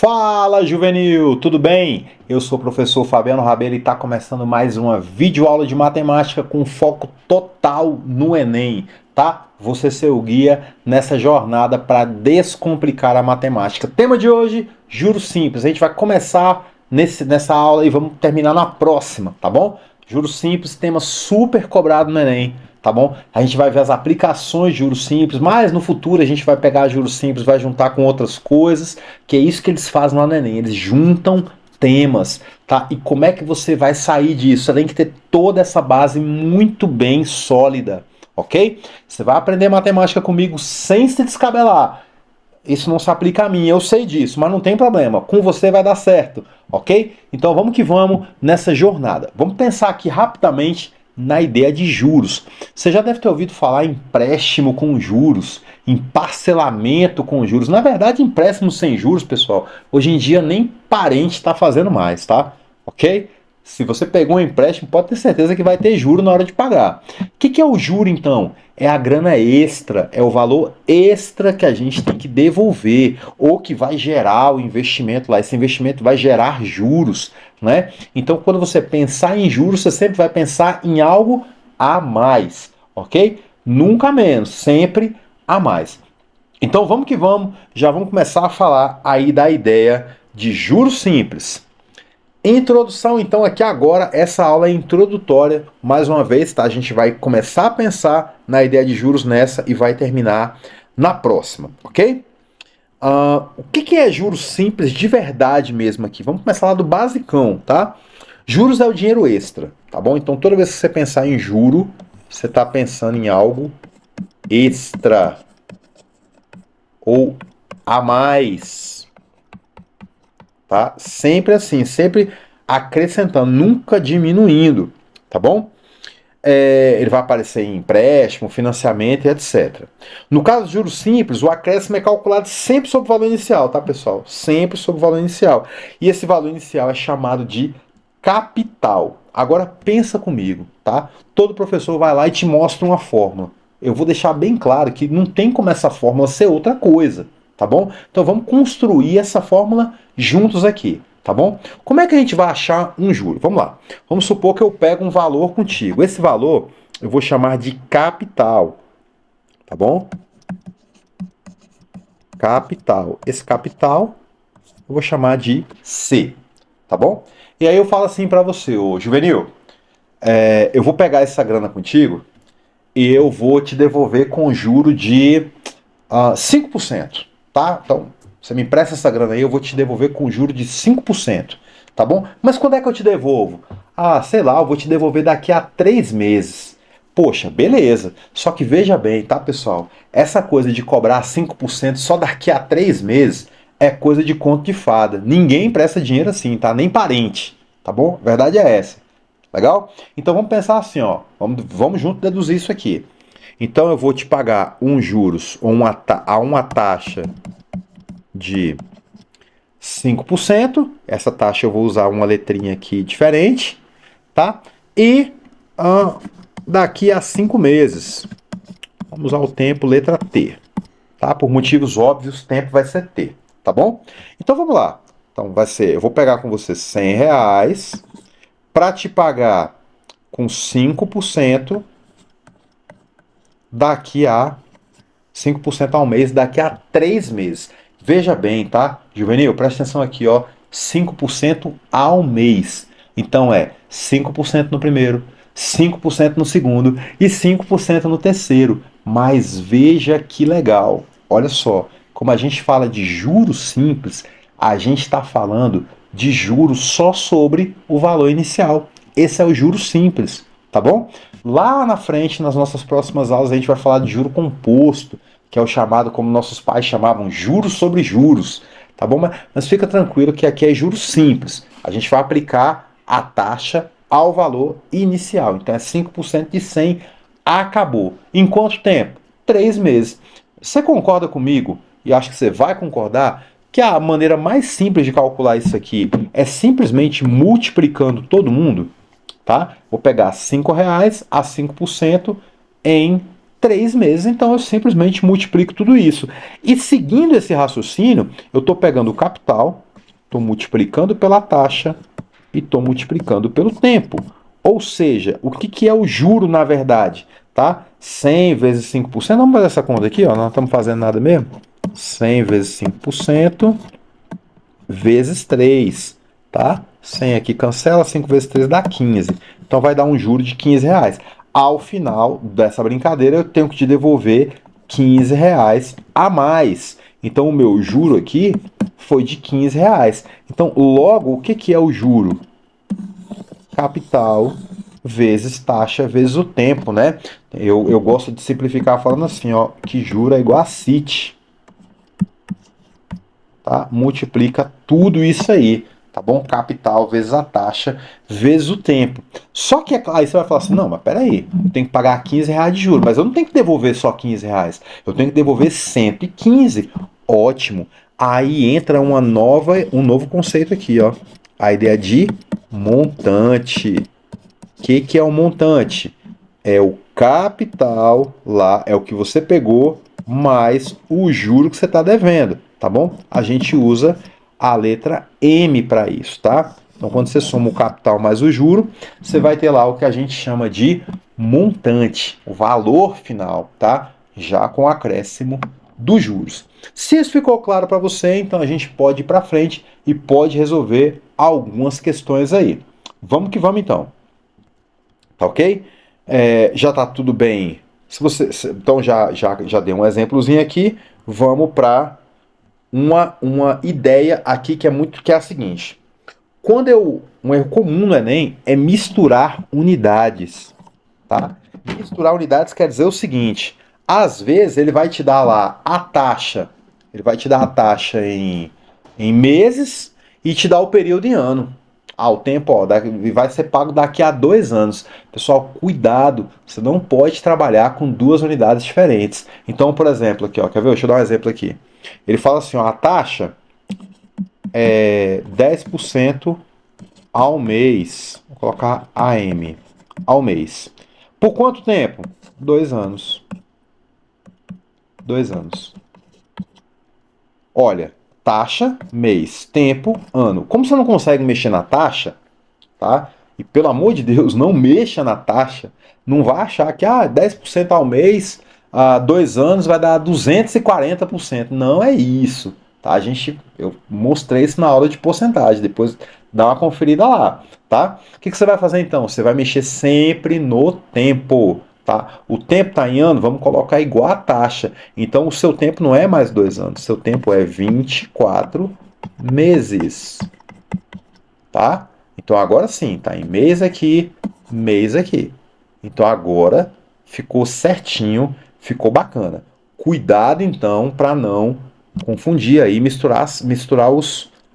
Fala, Juvenil, tudo bem? Eu sou o professor Fabiano Rabelo e está começando mais uma videoaula de matemática com foco total no Enem, tá? Você ser o guia nessa jornada para descomplicar a matemática. Tema de hoje, juros simples. A gente vai começar nessa aula e vamos terminar na próxima, tá bom? Juros simples, tema super cobrado no Enem. Tá bom? A gente vai ver as aplicações de juros simples, mas no futuro a gente vai pegar juros simples, vai juntar com outras coisas, que é isso que eles fazem lá no Enem, eles juntam temas, tá? E como é que você vai sair disso? Você tem que ter toda essa base muito bem sólida, ok? Você vai aprender matemática comigo sem se descabelar. Isso não se aplica a mim, eu sei disso, mas não tem problema, com você vai dar certo, ok? Então vamos que vamos nessa jornada. Vamos pensar aqui rapidamente na ideia de juros. Você já deve ter ouvido falar em empréstimo com juros, em parcelamento com juros. Na verdade, empréstimo sem juros, pessoal, hoje em dia nem parente está fazendo mais, tá? Ok? Se você pegou um empréstimo, pode ter certeza que vai ter juro na hora de pagar. O que é o juro, então? É a grana extra, é o valor extra que a gente tem que devolver, ou que vai gerar o investimento lá. Esse investimento vai gerar juros, né? Então, quando você pensar em juros, você sempre vai pensar em algo a mais, ok? Nunca menos, sempre a mais. Então, vamos que vamos, já vamos começar a falar aí da ideia de juros simples. Introdução, então, aqui agora, essa aula é introdutória, mais uma vez, tá? A gente vai começar a pensar na ideia de juros nessa e vai terminar na próxima, ok? O que é juros simples de verdade mesmo aqui? Vamos começar lá do basicão, tá? Juros é o dinheiro extra, tá bom? Então, toda vez que você pensar em juro, você está pensando em algo extra ou a mais. Tá? Sempre assim, sempre acrescentando, nunca diminuindo, tá bom? Ele vai aparecer em empréstimo, financiamento e etc. No caso de juros simples, o acréscimo é calculado sempre sobre o valor inicial, tá, pessoal? Sempre sobre o valor inicial. E esse valor inicial é chamado de capital. Agora pensa comigo, tá? Todo professor vai lá e te mostra uma fórmula. Eu vou deixar bem claro que não tem como essa fórmula ser outra coisa. Tá bom? Então vamos construir essa fórmula juntos aqui, tá bom? Como é que a gente vai achar um juro? Vamos lá. Vamos supor que eu pego um valor contigo. Esse valor eu vou chamar de capital, tá bom? Capital. Esse capital eu vou chamar de C, tá bom? E aí eu falo assim para você, ô Juvenil, eu vou pegar essa grana contigo e eu vou te devolver com juro de 5%. Tá? Então, você me empresta essa grana aí, eu vou te devolver com juro de 5%, tá bom? Mas quando é que eu te devolvo? Sei lá, eu vou te devolver daqui a 3 meses. Poxa, beleza. Só que veja bem, tá, pessoal? Essa coisa de cobrar 5% só daqui a 3 meses é coisa de conto de fada. Ninguém empresta dinheiro assim, tá? Nem parente, tá bom? A verdade é essa. Legal? Então vamos pensar assim, ó. Vamos junto deduzir isso aqui. Então eu vou te pagar juros ou uma taxa de 5%. Essa taxa eu vou usar uma letrinha aqui diferente, tá? E daqui a 5 meses. Vamos usar o tempo letra T, tá? Por motivos óbvios, tempo vai ser T, tá bom? Então vamos lá. Então vai ser, eu vou pegar com você R$100 para te pagar com 5% daqui a 5% ao mês, daqui a 3 meses. Veja bem, tá? Juvenil, presta atenção aqui, ó. 5% ao mês. Então é 5% no primeiro, 5% no segundo e 5% no terceiro. Mas veja que legal. Olha só, como a gente fala de juros simples, a gente está falando de juros só sobre o valor inicial. Esse é o juros simples, tá bom? Lá na frente, nas nossas próximas aulas, a gente vai falar de juro composto, que é o chamado, como nossos pais chamavam, juros sobre juros, tá bom? Mas fica tranquilo que aqui é juros simples. A gente vai aplicar a taxa ao valor inicial. Então é 5% de 100, acabou. Em quanto tempo? 3 meses. Você concorda comigo, e acho que você vai concordar, que a maneira mais simples de calcular isso aqui é simplesmente multiplicando todo mundo? Tá? Vou pegar R$5 a 5% em 3 meses, então eu simplesmente multiplico tudo isso. E seguindo esse raciocínio, eu estou pegando o capital, estou multiplicando pela taxa e estou multiplicando pelo tempo. Ou seja, o que é o juro na verdade? Tá? 100 vezes 5%, vamos fazer essa conta aqui, ó, não estamos fazendo nada mesmo. 100 vezes 5% vezes 3, tá? 100 aqui cancela, 5 vezes 3 dá 15. Então vai dar um juro de 15 reais. Ao final dessa brincadeira, eu tenho que te devolver 15 reais a mais. Então o meu juro aqui foi de 15 reais. Então, logo, o que é o juro? Capital vezes taxa vezes o tempo, né? Eu gosto de simplificar falando assim, ó, que juro é igual a CIT. Tá? Multiplica tudo isso aí, tá bom? Capital vezes a taxa vezes o tempo. Só que aí você vai falar assim, não, mas peraí, eu tenho que pagar 15 reais de juros, mas eu não tenho que devolver só 15 reais, eu tenho que devolver 115. Ótimo. Aí entra um novo conceito aqui, ó. A ideia de montante. O que é o montante? É o capital lá, é o que você pegou, mais o juro que você está devendo, tá bom? A gente usa a letra M para isso, tá? Então, quando você soma o capital mais o juro, você vai ter lá o que a gente chama de montante, o valor final, tá? Já com o acréscimo dos juros. Se isso ficou claro para você, então a gente pode ir para frente e pode resolver algumas questões aí. Vamos que vamos então. Tá ok? Já está tudo bem. Então já dei um exemplozinho aqui. Vamos para uma ideia aqui que é a seguinte. Um erro comum no Enem é misturar unidades, tá? Misturar unidades quer dizer o seguinte: às vezes ele vai te dar lá a taxa, ele vai te dar a taxa em meses e te dar o período em ano. O tempo vai ser pago daqui a 2 anos. Pessoal, cuidado, você não pode trabalhar com duas unidades diferentes. Então, por exemplo, aqui, ó, quer ver? Deixa eu dar um exemplo aqui. Ele fala assim, ó, a taxa é 10% ao mês. Vou colocar AM, ao mês. Por quanto tempo? 2 anos. 2 anos. Olha, taxa, mês, tempo, ano. Como você não consegue mexer na taxa, tá? E pelo amor de Deus, não mexa na taxa. Não vai achar que 10% ao mês, 2 anos vai dar 240%. Não é isso. Tá? Eu mostrei isso na aula de porcentagem. Depois dá uma conferida lá. Tá? O que você vai fazer então? Você vai mexer sempre no tempo. Tá? O tempo está em ano, vamos colocar igual a taxa. Então o seu tempo não é mais 2 anos, seu tempo é 24 meses. Tá? Então agora sim, tá em mês aqui, mês aqui. Então agora ficou certinho, ficou bacana. Cuidado então para não confundir aí, misturar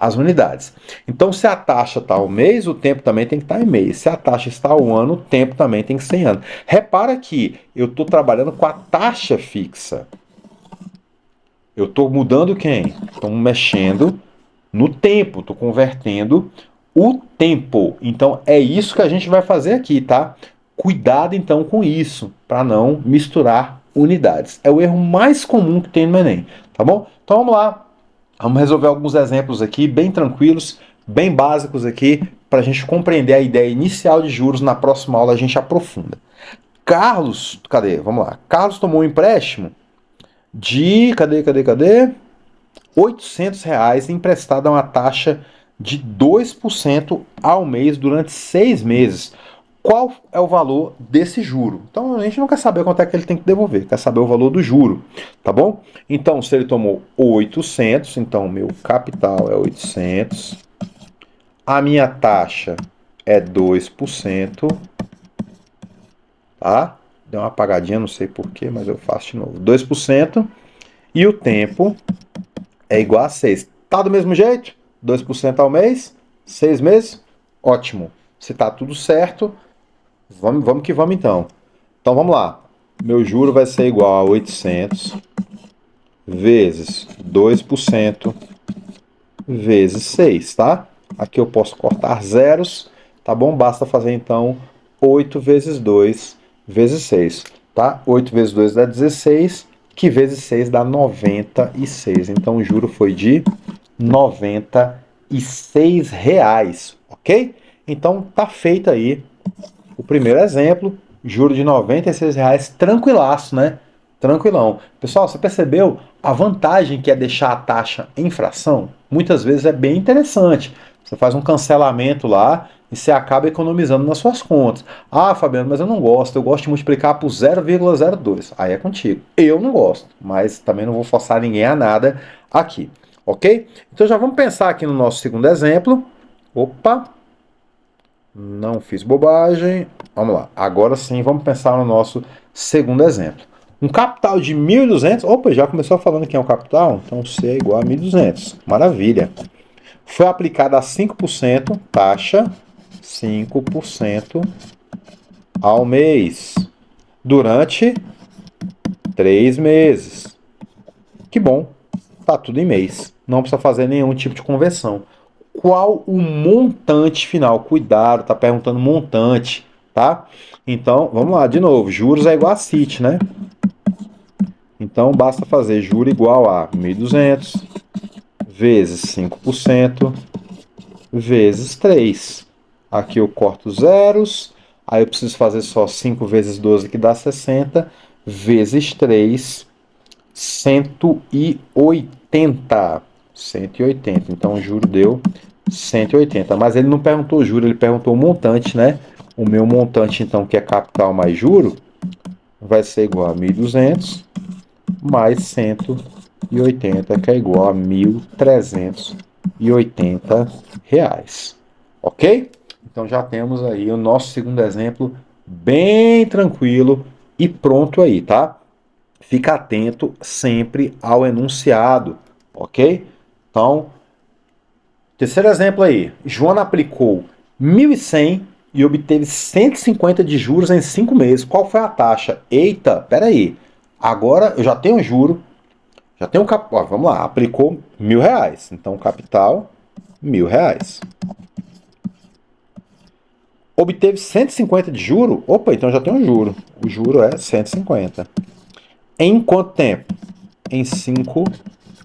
as unidades. Então se a taxa está ao mês, o tempo também tem que estar em mês. Se a taxa está ao ano, o tempo também tem que ser em ano. Repara que eu estou trabalhando com a taxa fixa. Eu estou mudando quem? Estou mexendo no tempo, estou convertendo o tempo. Então é isso que a gente vai fazer aqui, tá? Cuidado então com isso, para não misturar unidades. É o erro mais comum que tem no Enem, tá bom? Então vamos lá. Vamos resolver alguns exemplos aqui, bem tranquilos, bem básicos aqui, para a gente compreender a ideia inicial de juros. Na próxima aula a gente aprofunda. Carlos, cadê? Vamos lá. Carlos tomou um empréstimo de, cadê? R$ 800 emprestado a uma taxa de 2% ao mês durante 6 meses. Qual é o valor desse juro? Então a gente não quer saber quanto é que ele tem que devolver, quer saber o valor do juro, tá bom? Então se ele tomou 800, então meu capital é 800, a minha taxa é 2%, tá? Deu uma apagadinha, não sei porquê, mas eu faço de novo. 2%, e o tempo é igual a 6. Tá do mesmo jeito? 2% ao mês, 6 meses? Ótimo. Se tá tudo certo, vamos que vamos então. Então vamos lá. Meu juro vai ser igual a 800 vezes 2% vezes 6, tá? Aqui eu posso cortar zeros, tá bom? Basta fazer então 8 vezes 2 vezes 6, tá? 8 vezes 2 dá 16, que vezes 6 dá 96. Então o juro foi de 96. R$ 96, ok? Então tá feito aí o primeiro exemplo, juro de R$ 96, tranquilaço, né? Tranquilão. Pessoal, você percebeu a vantagem que é deixar a taxa em fração? Muitas vezes é bem interessante. Você faz um cancelamento lá e você acaba economizando nas suas contas. Ah, Fabiano, mas eu não gosto. Eu gosto de multiplicar por 0,02. Aí é contigo. Eu não gosto, mas também não vou forçar ninguém a nada aqui, ok? Então já vamos pensar aqui no nosso segundo exemplo. Opa, não fiz bobagem. Vamos lá. Agora sim, vamos pensar no nosso segundo exemplo. Um capital de 1.200. Opa, já começou falando que é um capital? Então C é igual a 1.200. Maravilha. Foi aplicada a 5%, taxa 5% ao mês, durante 3 meses. Que bom, tá tudo em mês. Não precisa fazer nenhum tipo de conversão. Qual o montante final? Cuidado, tá perguntando montante, tá? Então, vamos lá, de novo. Juros é igual a CIT, né? Então, basta fazer juro igual a 1.200 vezes 5% vezes 3. Aqui eu corto zeros. Aí eu preciso fazer só 5 vezes 12, que dá 60, vezes 3, 180. 180. Então o juro deu 180. Mas ele não perguntou juro, ele perguntou o montante, né? O meu montante, então, que é capital mais juro, vai ser igual a 1.200 mais 180, que é igual a 1.380 reais. Ok? Então já temos aí o nosso segundo exemplo bem tranquilo e pronto aí, tá? Fica atento sempre ao enunciado, ok? Então, terceiro exemplo aí. Joana aplicou 1.100 e obteve 150 de juros em 5 meses. Qual foi a taxa? Eita, peraí. Agora eu já tenho juro, já tenho capital. Vamos lá, aplicou R$ 1.000. Então, capital, R$ 1.000. Obteve 150 de juro? Opa, então já tem um juro. O juro é 150. Em quanto tempo? Em 5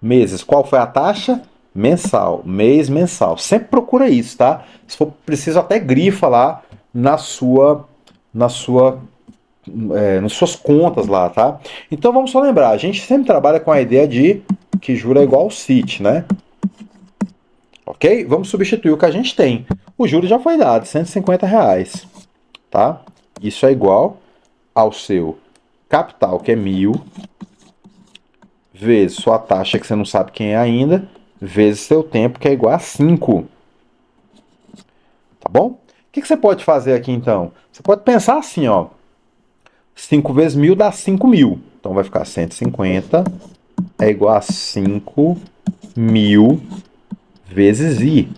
meses. Qual foi a taxa? Mensal. Mês mensal. Sempre procura isso, tá? Se for preciso, até grifa lá nas suas contas lá, tá? Então vamos só lembrar, a gente sempre trabalha com a ideia de que juro é igual ao CIT, né? Ok? Vamos substituir o que a gente tem. O juro já foi dado, R$ 150, tá? Isso é igual ao seu capital, que é 1.000, vezes sua taxa, que você não sabe quem é ainda, vezes seu tempo, que é igual a 5. Tá bom? O que você pode fazer aqui, então? Você pode pensar assim, ó. 5 vezes 1.000 dá 5.000. Então vai ficar 150 é igual a 5.000 vezes I.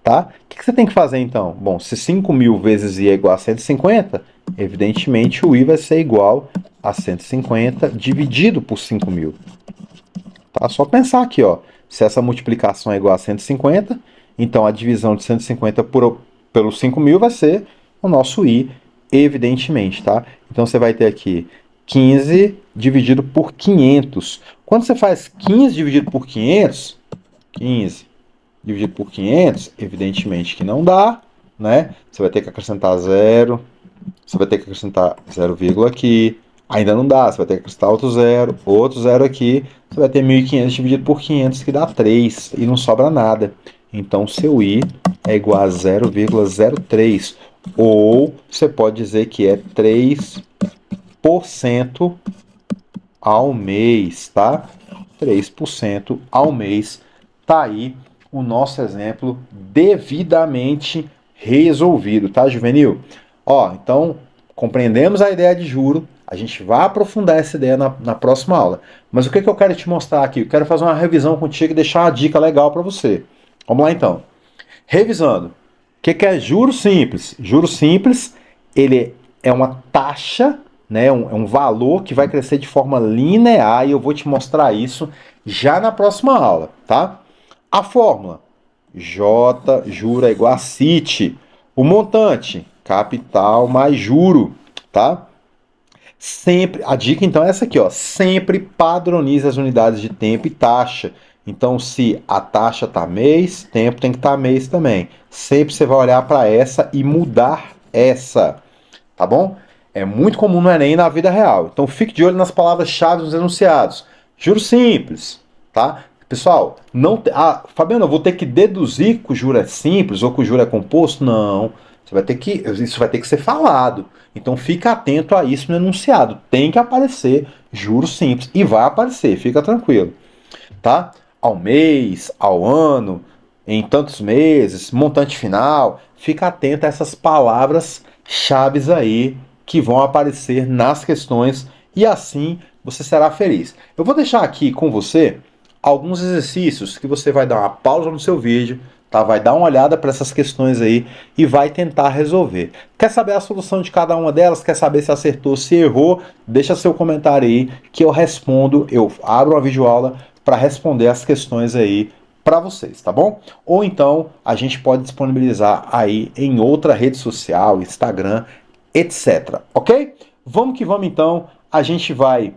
Tá? O que você tem que fazer então? Bom, se 5.000 vezes I é igual a 150, evidentemente o I vai ser igual a 150 dividido por 5.000. Tá? Só pensar aqui, ó. Se essa multiplicação é igual a 150, então a divisão de 150 pelo 5.000 vai ser o nosso I, evidentemente, tá? Então você vai ter aqui 15 dividido por 500. Quando você faz 15 dividido por 500, 15 dividido por 500, evidentemente que não dá, né? Você vai ter que acrescentar zero, você vai ter que acrescentar 0, aqui, ainda não dá, você vai ter que acrescentar outro zero aqui, você vai ter 1.500 dividido por 500, que dá 3, e não sobra nada. Então, seu I é igual a 0,03, ou você pode dizer que é 3% ao mês, tá? 3% ao mês, tá aí o nosso exemplo devidamente resolvido, tá, Juvenil? Ó, então, compreendemos a ideia de juro, a gente vai aprofundar essa ideia na próxima aula. Mas o que eu quero te mostrar aqui? Eu quero fazer uma revisão contigo e deixar uma dica legal para você. Vamos lá, então. Revisando. O que é juro simples? Juro simples, ele é uma taxa, né, é um valor que vai crescer de forma linear, e eu vou te mostrar isso já na próxima aula, tá? A fórmula, J, juro é igual a CIT. O montante, capital mais juro, tá? Sempre, a dica então é essa aqui, ó. Sempre padronize as unidades de tempo e taxa. Então, se a taxa está mês, tempo tem que estar mês também. Sempre você vai olhar para essa e mudar essa, tá bom? É muito comum no Enem e na vida real. Então, fique de olho nas palavras-chave dos enunciados. Juros simples, tá? Pessoal, não Fabiano, eu vou ter que deduzir que o juro é simples ou que o juro é composto? Não. Isso vai ter que ser falado. Então fica atento a isso no enunciado. Tem que aparecer juros simples. E vai aparecer, fica tranquilo. Tá? Ao mês, ao ano, em tantos meses, montante final. Fica atento a essas palavras-chave aí que vão aparecer nas questões e assim você será feliz. Eu vou deixar aqui com você alguns exercícios que você vai dar uma pausa no seu vídeo, tá? Vai dar uma olhada para essas questões aí e vai tentar resolver. Quer saber a solução de cada uma delas? Quer saber se acertou, se errou? Deixa seu comentário aí que eu respondo, eu abro uma videoaula para responder as questões aí para vocês, tá bom? Ou então a gente pode disponibilizar aí em outra rede social, Instagram, etc. Ok? Vamos que vamos então, a gente vai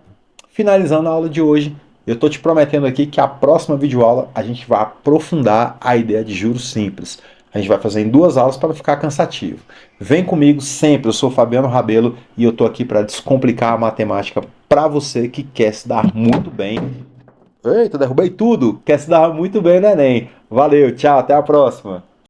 finalizando a aula de hoje. Eu estou te prometendo aqui que a próxima videoaula a gente vai aprofundar a ideia de juros simples. A gente vai fazer em 2 aulas para não ficar cansativo. Vem comigo sempre, eu sou Fabiano Rabelo e eu estou aqui para descomplicar a matemática para você que quer se dar muito bem. Eita, derrubei tudo! Quer se dar muito bem no Enem. Valeu, tchau, até a próxima!